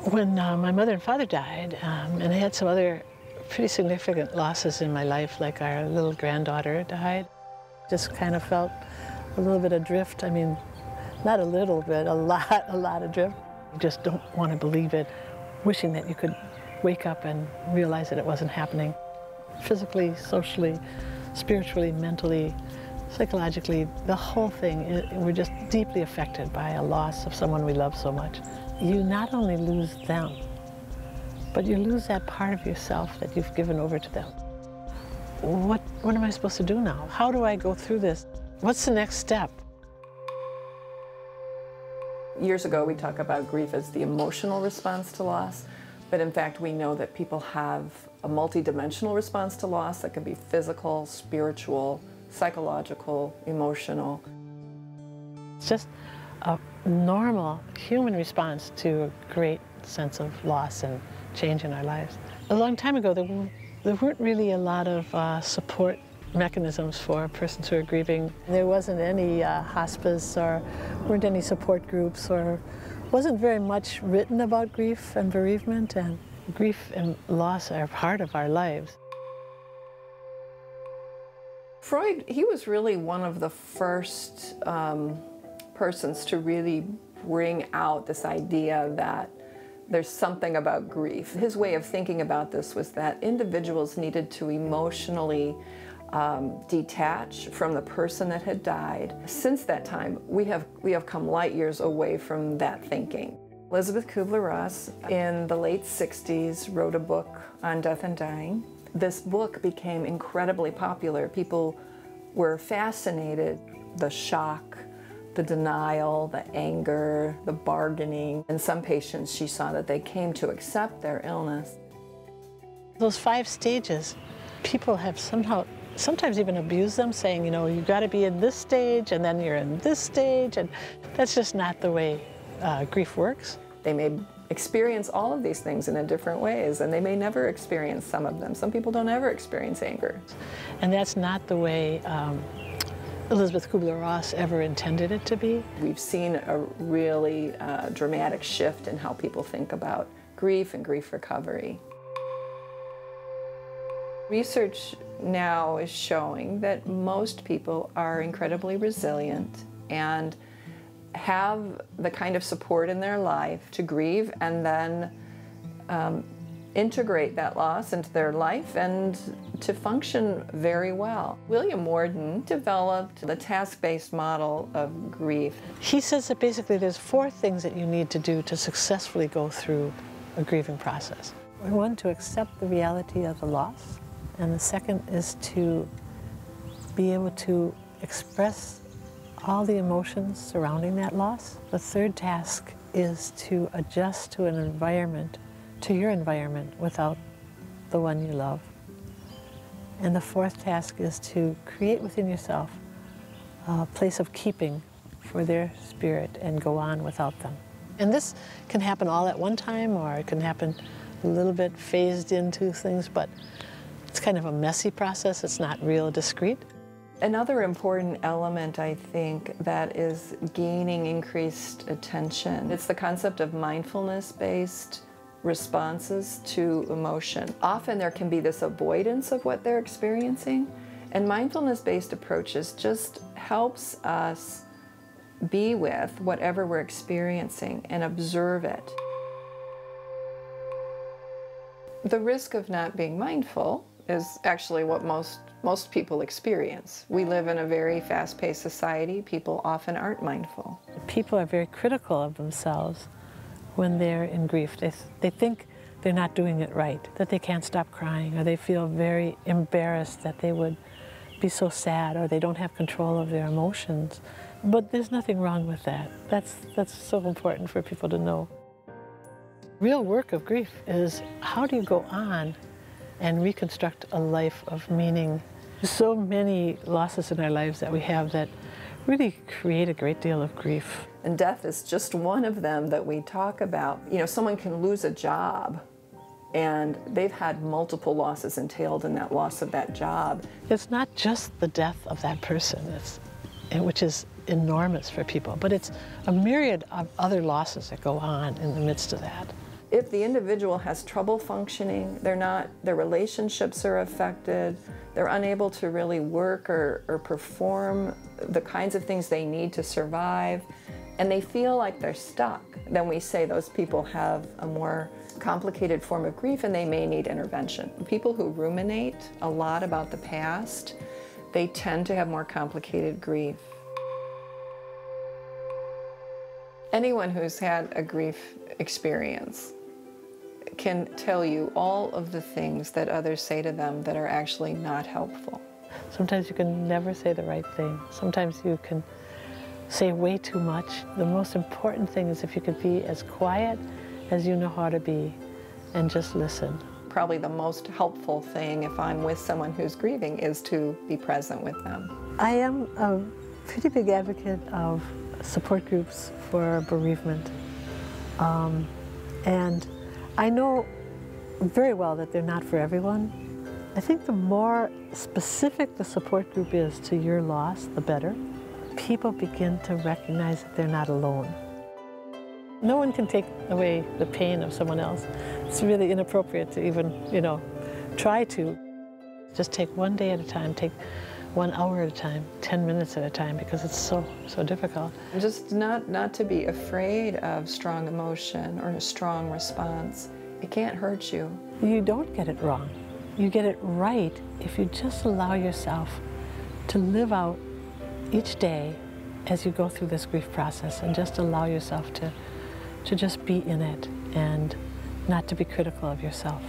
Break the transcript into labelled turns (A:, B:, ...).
A: When my mother and father died, and I had some other pretty significant losses in my life, like our little granddaughter died, just kind of felt a little bit adrift. I mean, not a little bit, a lot adrift. You just don't want to believe it, wishing that you could wake up and realize that it wasn't happening. Physically, socially, spiritually, mentally, psychologically, the whole thing, we're just deeply affected by a loss of someone we love so much. You not only lose them, but you lose that part of yourself that you've given over to them. What am I supposed to do now? How do I go through this? What's the next step?
B: Years ago, we talk about grief as the emotional response to loss, but in fact, we know that people have a multidimensional response to loss that can be physical, spiritual, psychological, emotional.
A: It's just a normal human response to a great sense of loss and change in our lives. A long time ago, there weren't really a lot of support mechanisms for persons who are grieving. There wasn't any hospice, or weren't any support groups, or wasn't very much written about grief and bereavement, and grief and loss are part of our lives.
B: Freud, he was really one of the first persons to really bring out this idea that there's something about grief. His way of thinking about this was that individuals needed to emotionally detach from the person that had died. Since that time, we have come light years away from that thinking. Elizabeth Kubler-Ross, in the late 60s, wrote a book on death and dying. This book became incredibly popular. People were fascinated. The shock, the denial, the anger, the bargaining. In some patients, she saw that they came to accept their illness.
A: Those 5 stages, people have sometimes even abused them, saying, you know, you got to be in this stage, and then you're in this stage, and that's just not the way grief works.
B: They may experience all of these things in different ways, and they may never experience some of them. Some people don't ever experience anger.
A: And that's not the way Elizabeth Kubler-Ross ever intended it to be.
B: We've seen a really dramatic shift in how people think about grief and grief recovery. Research now is showing that most people are incredibly resilient and have the kind of support in their life to grieve and then integrate that loss into their life and to function very well. William Worden developed the task-based model of grief.
A: He says that basically there's 4 things that you need to do to successfully go through a grieving process. One, to accept the reality of the loss. And the second is to be able to express all the emotions surrounding that loss. The third task is to adjust to an environment, to your environment, without the one you love. And the fourth task is to create within yourself a place of keeping for their spirit and go on without them. And this can happen all at one time, or it can happen a little bit phased into things, but it's kind of a messy process. It's not real discrete.
B: Another important element, I think, that is gaining increased attention. It's the concept of mindfulness-based responses to emotion. Often there can be this avoidance of what they're experiencing, and mindfulness-based approaches just helps us be with whatever we're experiencing and observe it. The risk of not being mindful is actually what most people experience. We live in a very fast-paced society. People often aren't mindful.
A: People are very critical of themselves when they're in grief. They think they're not doing it right, that they can't stop crying, or they feel very embarrassed that they would be so sad, or they don't have control of their emotions. But there's nothing wrong with that. That's so important for people to know. Real work of grief is, how do you go on and reconstruct a life of meaning? There's so many losses in our lives that we have that really create a great deal of grief.
B: And death is just one of them that we talk about. You know, someone can lose a job and they've had multiple losses entailed in that loss of that job.
A: It's not just the death of that person, which is enormous for people, but it's a myriad of other losses that go on in the midst of that.
B: If the individual has trouble functioning, their relationships are affected, they're unable to really work or perform the kinds of things they need to survive, and they feel like they're stuck, then we say those people have a more complicated form of grief and they may need intervention. People who ruminate a lot about the past, they tend to have more complicated grief. Anyone who's had a grief experience can tell you all of the things that others say to them that are actually not helpful.
A: Sometimes you can never say the right thing. Sometimes you can say way too much. The most important thing is if you could be as quiet as you know how to be and just listen.
B: Probably the most helpful thing if I'm with someone who's grieving is to be present with them.
A: I am a pretty big advocate of support groups for bereavement. And I know very well that they're not for everyone. I think the more specific the support group is to your loss, the better. People begin to recognize that they're not alone. No one can take away the pain of someone else. It's really inappropriate to even, try to. Just take one day at a time, take 1 hour at a time, 10 minutes at a time, because it's so difficult.
B: Just not to be afraid of strong emotion or a strong response. It can't hurt you.
A: You don't get it wrong. You get it right if you just allow yourself to live out each day as you go through this grief process, and just allow yourself to just be in it and not to be critical of yourself.